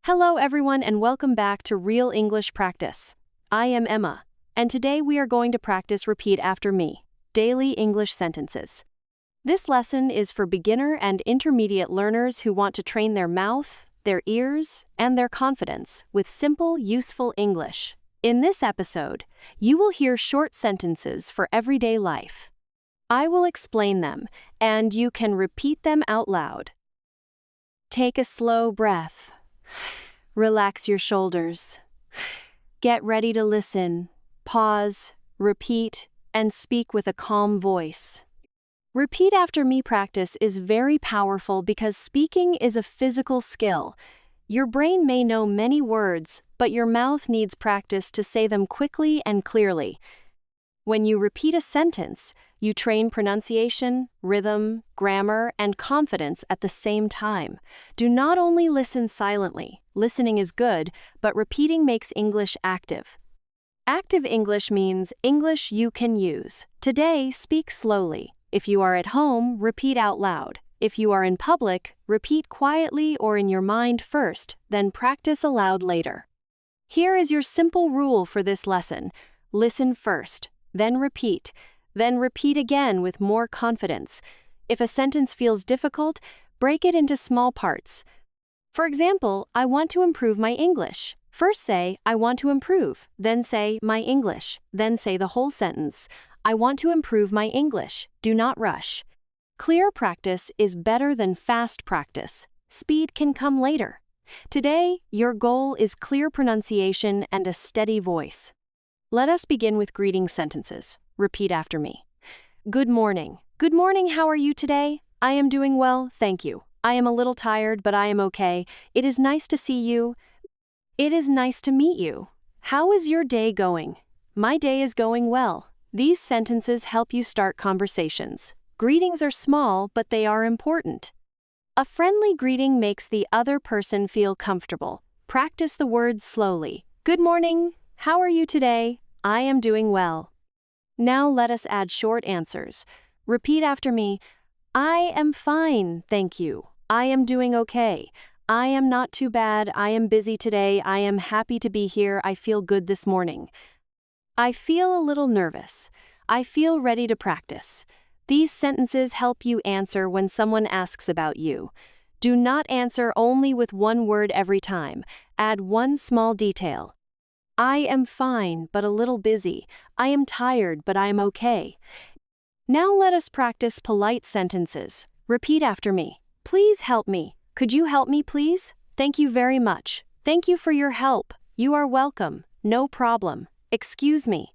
Hello everyone and welcome back to Real English Practice. I am Emma, and today we are going to practice repeat after me, daily English sentences. This lesson is for beginner and intermediate learners who want to train their mouth, their ears, and their confidence with simple, useful English. In this episode, you will hear short sentences for everyday life. I will explain them, and you can repeat them out loud. Take a slow breath. Relax your shoulders. Get ready to listen. Pause, repeat, and speak with a calm voice. Repeat after me practice is very powerful because speaking is a physical skill. Your brain may know many words, but your mouth needs practice to say them quickly and clearly. When you repeat a sentence, you train pronunciation, rhythm, grammar, and confidence at the same time. Do not only listen silently. Listening is good, but repeating makes English active. Active English means English you can use. Today, speak slowly. If you are at home, repeat out loud. If you are in public, repeat quietly or in your mind first, then practice aloud later. Here is your simple rule for this lesson. Listen first, then repeat again with more confidence. If a sentence feels difficult, break it into small parts. For example, I want to improve my English. First say, I want to improve, then say, my English, then say the whole sentence. I want to improve my English. Do not rush. Clear practice is better than fast practice. Speed can come later. Today, your goal is clear pronunciation and a steady voice. Let us begin with greeting sentences. Repeat after me. Good morning. Good morning, how are you today? I am doing well, thank you. I am a little tired, but I am okay. It is nice to see you. It is nice to meet you. How is your day going? My day is going well. These sentences help you start conversations. Greetings are small, but they are important. A friendly greeting makes the other person feel comfortable. Practice the words slowly. Good morning. How are you today? I am doing well. Now let us add short answers. Repeat after me. I am fine, thank you. I am doing okay. I am not too bad. I am busy today. I am happy to be here. I feel good this morning. I feel a little nervous. I feel ready to practice. These sentences help you answer when someone asks about you. Do not answer only with one word every time. Add one small detail. I am fine, but a little busy. I am tired, but I am okay. Now let us practice polite sentences. Repeat after me. Please help me. Could you help me, please? Thank you very much. Thank you for your help. You are welcome. No problem. Excuse me.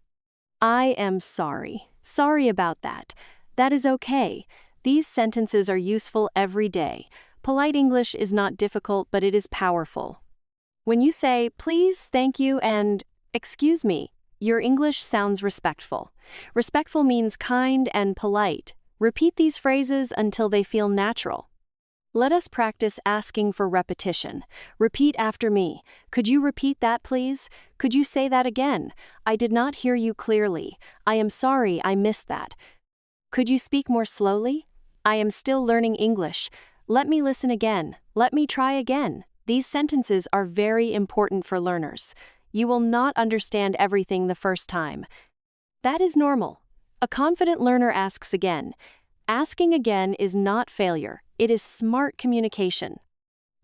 I am sorry. Sorry about that. That is okay. These sentences are useful every day. Polite English is not difficult, but it is powerful. When you say, please, thank you, and excuse me, your English sounds respectful. Respectful means kind and polite. Repeat these phrases until they feel natural. Let us practice asking for repetition. Repeat after me. Could you repeat that, please? Could you say that again? I did not hear you clearly. I am sorry, I missed that. Could you speak more slowly? I am still learning English. Let me listen again. Let me try again. These sentences are very important for learners. You will not understand everything the first time. That is normal. A confident learner asks again. Asking again is not failure. It is smart communication.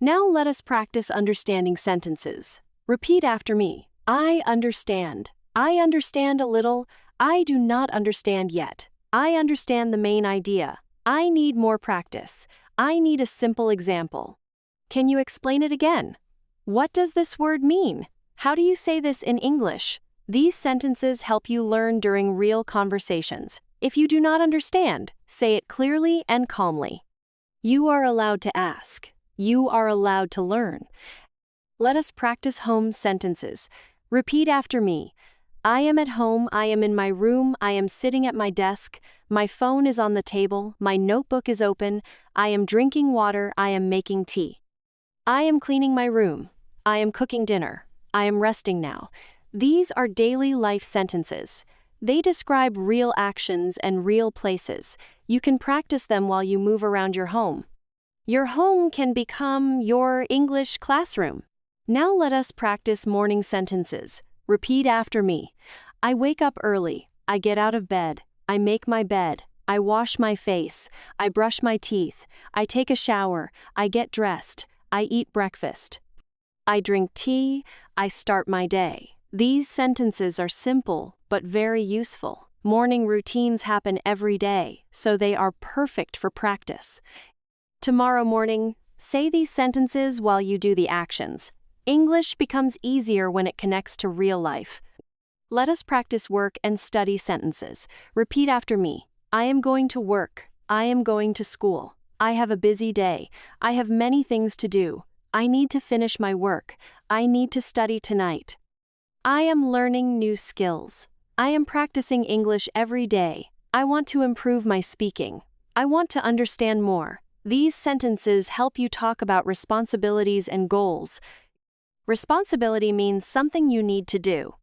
Now let us practice understanding sentences. Repeat after me. I understand. I understand a little. I do not understand yet. I understand the main idea. I need more practice. I need a simple example. Can you explain it again? What does this word mean? How do you say this in English? These sentences help you learn during real conversations. If you do not understand, say it clearly and calmly. You are allowed to ask. You are allowed to learn. Let us practice home sentences. Repeat after me. I am at home. I am in my room. I am sitting at my desk. My phone is on the table. My notebook is open. I am drinking water. I am making tea. I am cleaning my room. I am cooking dinner. I am resting now. These are daily life sentences. They describe real actions and real places. You can practice them while you move around your home. Your home can become your English classroom. Now let us practice morning sentences. Repeat after me. I wake up early. I get out of bed. I make my bed. I wash my face. I brush my teeth. I take a shower. I get dressed. I eat breakfast. I drink tea. I start my day. These sentences are simple but very useful. Morning routines happen every day, so they are perfect for practice. Tomorrow morning, say these sentences while you do the actions. English becomes easier when it connects to real life. Let us practice work and study sentences. Repeat after me. I am going to work. I am going to school. I have a busy day. I have many things to do. I need to finish my work. I need to study tonight. I am learning new skills. I am practicing English every day. I want to improve my speaking. I want to understand more. These sentences help you talk about responsibilities and goals. Responsibility means something you need to do.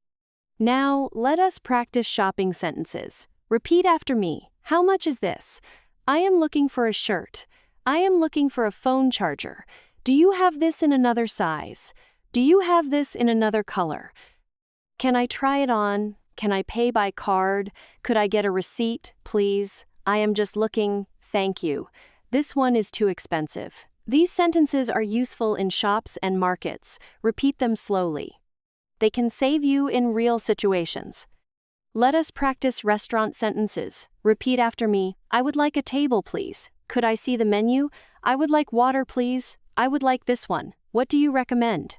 Now, let us practice shopping sentences. Repeat after me. How much is this? I am looking for a shirt. I am looking for a phone charger. Do you have this in another size? Do you have this in another color? Can I try it on? Can I pay by card? Could I get a receipt, please? I am just looking. Thank you. This one is too expensive. These sentences are useful in shops and markets. Repeat them slowly. They can save you in real situations. Let us practice restaurant sentences. Repeat after me. I would like a table, please. Could I see the menu? I would like water, please. I would like this one. What do you recommend?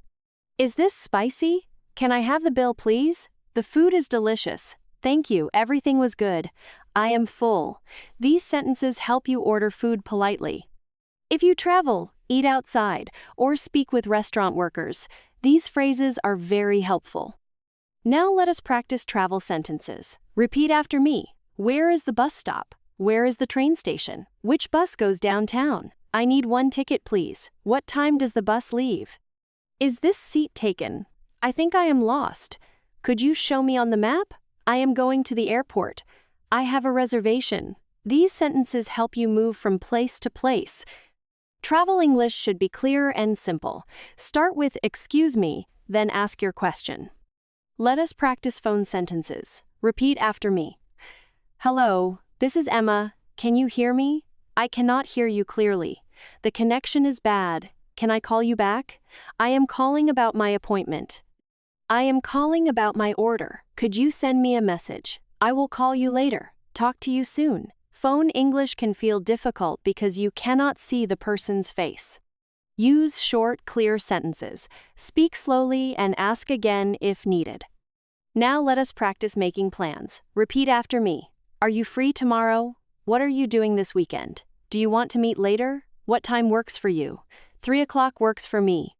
Is this spicy? Can I have the bill, please? The food is delicious. Thank you, everything was good. I am full. These sentences help you order food politely. If you travel, eat outside, or speak with restaurant workers, these phrases are very helpful. Now let us practice travel sentences. Repeat after me. Where is the bus stop? Where is the train station? Which bus goes downtown? I need one ticket, please. What time does the bus leave? Is this seat taken? I think I am lost. Could you show me on the map? I am going to the airport. I have a reservation. These sentences help you move from place to place. Travel English should be clear and simple. Start with excuse me, then ask your question. Let us practice phone sentences. Repeat after me. Hello, this is Emma. Can you hear me? I cannot hear you clearly. The connection is bad. Can I call you back? I am calling about my appointment. I am calling about my order. Could you send me a message? I will call you later. Talk to you soon. Phone English can feel difficult because you cannot see the person's face. Use short, clear sentences. Speak slowly and ask again if needed. Now let us practice making plans. Repeat after me. Are you free tomorrow? What are you doing this weekend? Do you want to meet later? What time works for you? 3 o'clock works for me.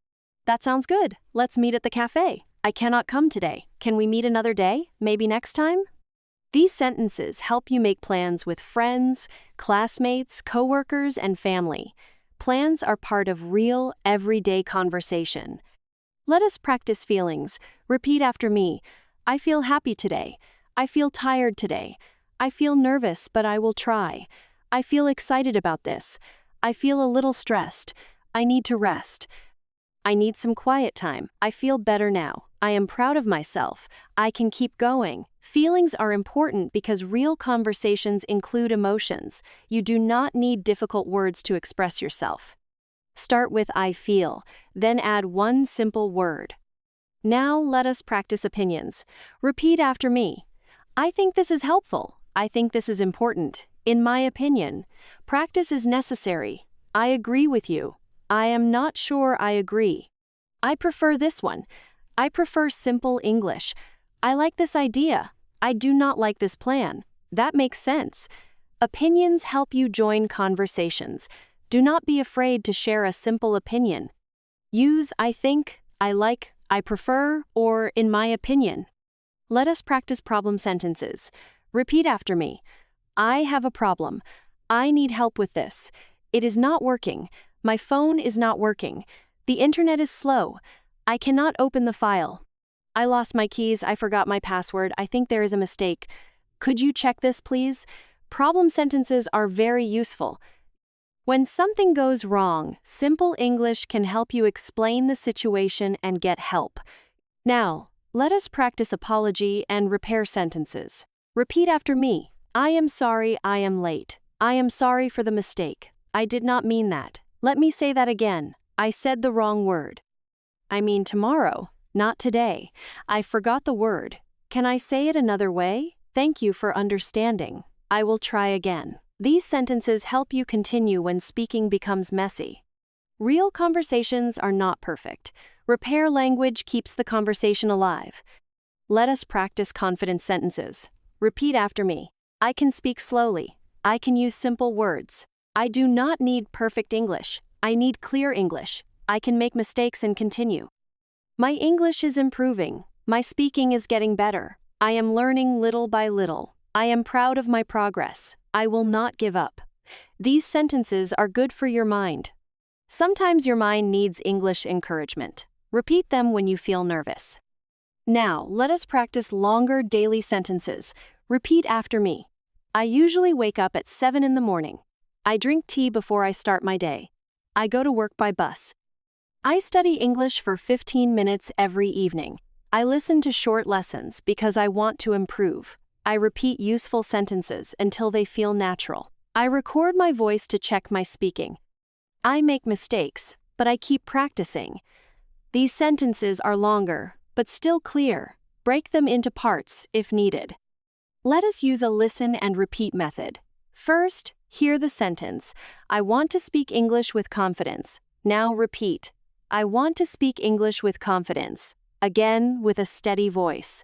That sounds good. Let's meet at the cafe. I cannot come today. Can we meet another day? Maybe next time? These sentences help you make plans with friends, classmates, coworkers, and family. Plans are part of real, everyday conversation. Let us practice feelings. Repeat after me. I feel happy today. I feel tired today. I feel nervous, but I will try. I feel excited about this. I feel a little stressed. I need to rest. I need some quiet time. I feel better now. I am proud of myself. I can keep going. Feelings are important because real conversations include emotions. You do not need difficult words to express yourself. Start with I feel, then add one simple word. Now let us practice opinions. Repeat after me. I think this is helpful. I think this is important. In my opinion. Practice is necessary. I agree with you. I am not sure I agree. I prefer this one. I prefer simple English. I like this idea. I do not like this plan. That makes sense. Opinions help you join conversations. Do not be afraid to share a simple opinion. Use I think, I like, I prefer, or in my opinion. Let us practice problem sentences. Repeat after me. I have a problem. I need help with this. It is not working. My phone is not working. The internet is slow. I cannot open the file. I lost my keys. I forgot my password. I think there is a mistake. Could you check this, please? Problem sentences are very useful. When something goes wrong, simple English can help you explain the situation and get help. Now, let us practice apology and repair sentences. Repeat after me. I am sorry I am late. I am sorry for the mistake. I did not mean that. Let me say that again. I said the wrong word. I mean tomorrow, not today. I forgot the word. Can I say it another way? Thank you for understanding. I will try again. These sentences help you continue when speaking becomes messy. Real conversations are not perfect. Repair language keeps the conversation alive. Let us practice confident sentences. Repeat after me. I can speak slowly. I can use simple words. I do not need perfect English. I need clear English. I can make mistakes and continue. My English is improving. My speaking is getting better. I am learning little by little. I am proud of my progress. I will not give up. These sentences are good for your mind. Sometimes your mind needs English encouragement. Repeat them when you feel nervous. Now, let us practice longer daily sentences. Repeat after me. I usually wake up at 7 in the morning. I drink tea before I start my day. I go to work by bus. I study English for 15 minutes every evening. I listen to short lessons because I want to improve. I repeat useful sentences until they feel natural. I record my voice to check my speaking. I make mistakes, but I keep practicing. These sentences are longer, but still clear. Break them into parts if needed. Let us use a listen and repeat method. First, hear the sentence. I want to speak English with confidence. Now repeat. I want to speak English with confidence. Again, with a steady voice.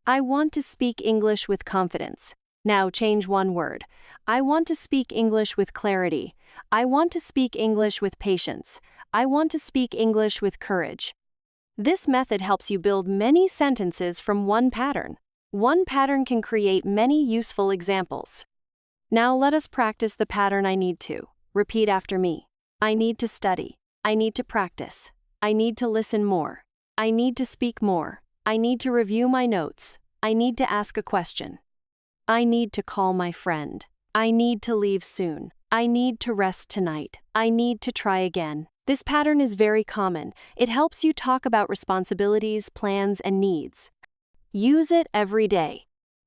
I want to speak English with confidence. Now change one word. I want to speak English with clarity. I want to speak English with patience. I want to speak English with courage. This method helps you build many sentences from one pattern. One pattern can create many useful examples. Now let us practice the pattern I need to. Repeat after me. I need to study. I need to practice. I need to listen more. I need to speak more. I need to review my notes. I need to ask a question. I need to call my friend. I need to leave soon. I need to rest tonight. I need to try again. This pattern is very common. It helps you talk about responsibilities, plans, and needs. Use it every day.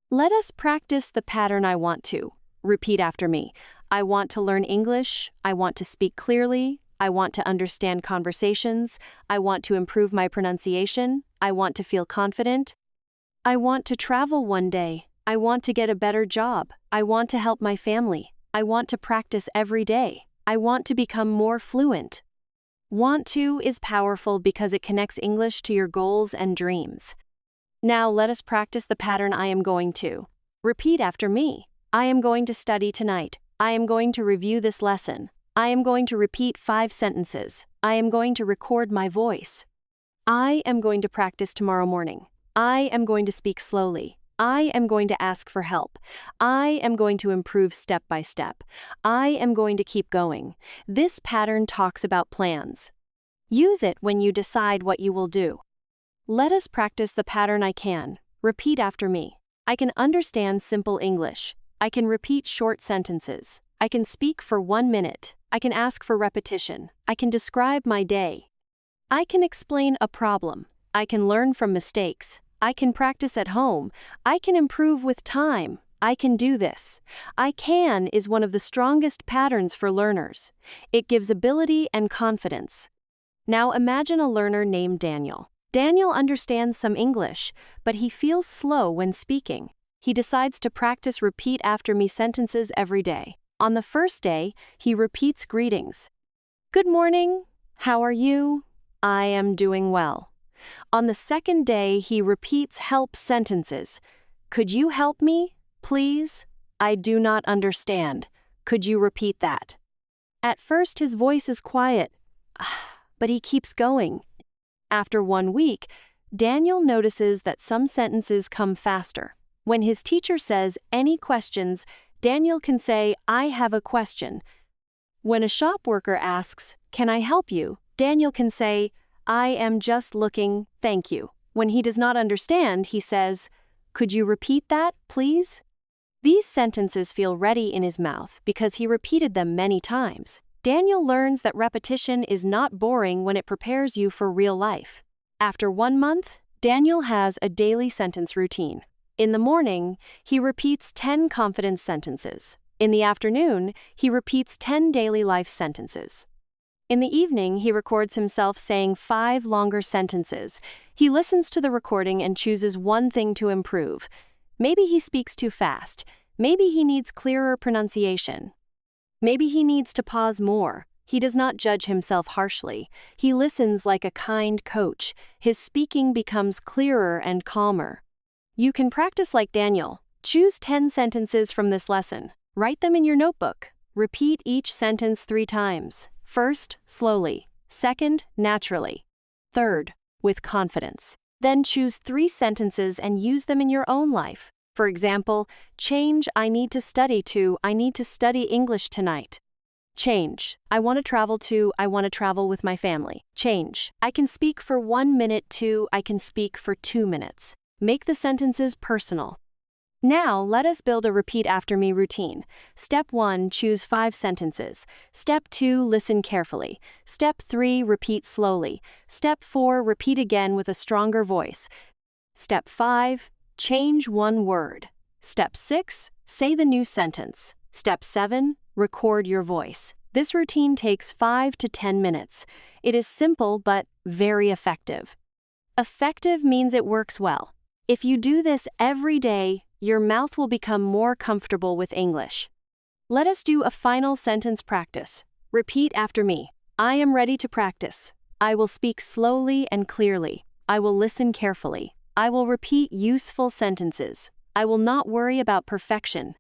Let us practice the pattern I want to. Repeat after me. I want to learn English. I want to speak clearly. I want to understand conversations. I want to improve my pronunciation. I want to feel confident. I want to travel one day. I want to get a better job. I want to help my family. I want to practice every day. I want to become more fluent. Want to is powerful because it connects English to your goals and dreams. Now let us practice the pattern I am going to. Repeat after me. I am going to study tonight. I am going to review this lesson. I am going to repeat 5 sentences. I am going to record my voice. I am going to practice tomorrow morning. I am going to speak slowly. I am going to ask for help. I am going to improve step by step. I am going to keep going. This pattern talks about plans. Use it when you decide what you will do. Let us practice the pattern I can. Repeat after me. I can understand simple English. I can repeat short sentences. I can speak for 1 minute. I can ask for repetition. I can describe my day. I can explain a problem. I can learn from mistakes. I can practice at home. I can improve with time. I can do this. I can is one of the strongest patterns for learners. It gives ability and confidence. Now imagine a learner named Daniel. Daniel understands some English, but he feels slow when speaking. He decides to practice repeat after me sentences every day. On the first day, he repeats greetings. Good morning. How are you? I am doing well. On the second day, he repeats help sentences. Could you help me, please? I do not understand. Could you repeat that? At first, his voice is quiet, but he keeps going. After 1 week, Daniel notices that some sentences come faster. When his teacher says any questions, Daniel can say, I have a question. When a shop worker asks, can I help you? Daniel can say, I am just looking, thank you. When he does not understand, he says, could you repeat that, please? These sentences feel ready in his mouth because he repeated them many times. Daniel learns that repetition is not boring when it prepares you for real life. After 1 month, Daniel has a daily sentence routine. In the morning, he repeats 10 confidence sentences. In the afternoon, he repeats 10 daily life sentences. In the evening, he records himself saying 5 longer sentences. He listens to the recording and chooses one thing to improve. Maybe he speaks too fast. Maybe he needs clearer pronunciation. Maybe he needs to pause more. He does not judge himself harshly. He listens like a kind coach. His speaking becomes clearer and calmer. You can practice like Daniel. Choose 10 sentences from this lesson. Write them in your notebook. Repeat each sentence 3 times. First, slowly. Second, naturally. Third, with confidence. Then choose 3 sentences and use them in your own life. For example, change I need to study to I need to study English tonight. Change I want to travel to I want to travel with my family. Change I can speak for 1 minute to I can speak for 2 minutes. Make the sentences personal. Now, let us build a repeat after me routine. Step 1, choose 5 sentences. Step 2, listen carefully. Step 3, repeat slowly. Step 4, repeat again with a stronger voice. Step 5, change 1 word. Step 6, say the new sentence. Step 7, record your voice. This routine takes 5 to 10 minutes. It is simple but very effective. Effective means it works well. If you do this every day, your mouth will become more comfortable with English. Let us do a final sentence practice. Repeat after me. I am ready to practice. I will speak slowly and clearly. I will listen carefully. I will repeat useful sentences. I will not worry about perfection.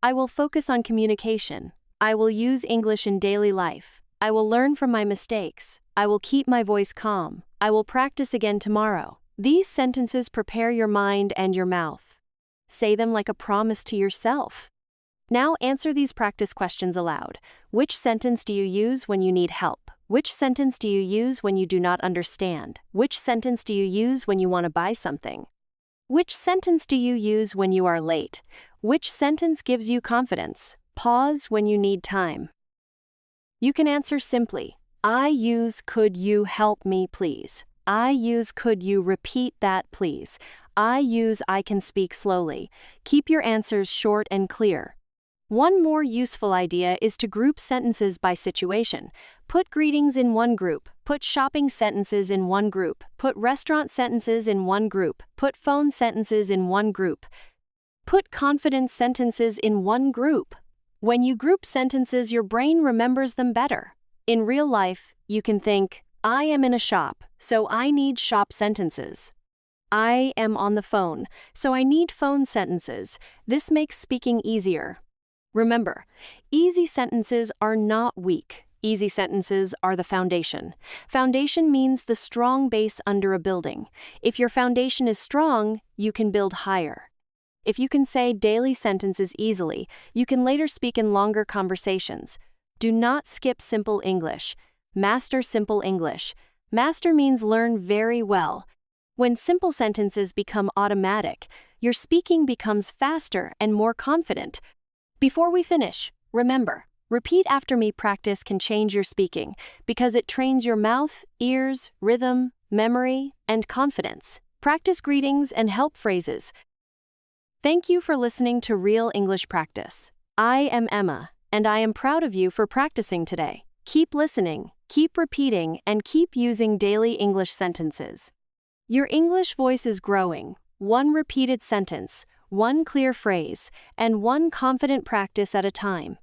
I will focus on communication. I will use English in daily life. I will learn from my mistakes. I will keep my voice calm. I will practice again tomorrow. These sentences prepare your mind and your mouth. Say them like a promise to yourself. Now answer these practice questions aloud. Which sentence do you use when you need help? Which sentence do you use when you do not understand? Which sentence do you use when you want to buy something? Which sentence do you use when you are late? Which sentence gives you confidence? Pause when you need time. You can answer simply. I use could you help me please? I use could you repeat that please? I use I can speak slowly. Keep your answers short and clear. One more useful idea is to group sentences by situation. Put greetings in one group. Put shopping sentences in one group. Put restaurant sentences in one group. Put phone sentences in one group. Put confidence sentences in one group. When you group sentences, your brain remembers them better. In real life, you can think, I am in a shop, so I need shop sentences. I am on the phone, so I need phone sentences. This makes speaking easier. Remember, easy sentences are not weak. Easy sentences are the foundation. Foundation means the strong base under a building. If your foundation is strong, you can build higher. If you can say daily sentences easily, you can later speak in longer conversations. Do not skip simple English. Master simple English. Master means learn very well. When simple sentences become automatic, your speaking becomes faster and more confident. Before we finish, remember, repeat after me practice can change your speaking because it trains your mouth, ears, rhythm, memory, and confidence. Practice greetings and help phrases. Thank you for listening to Real English Practice. I am Emma, and I am proud of you for practicing today. Keep listening, keep repeating, and keep using daily English sentences. Your English voice is growing. One repeated sentence, one clear phrase, and one confident practice at a time.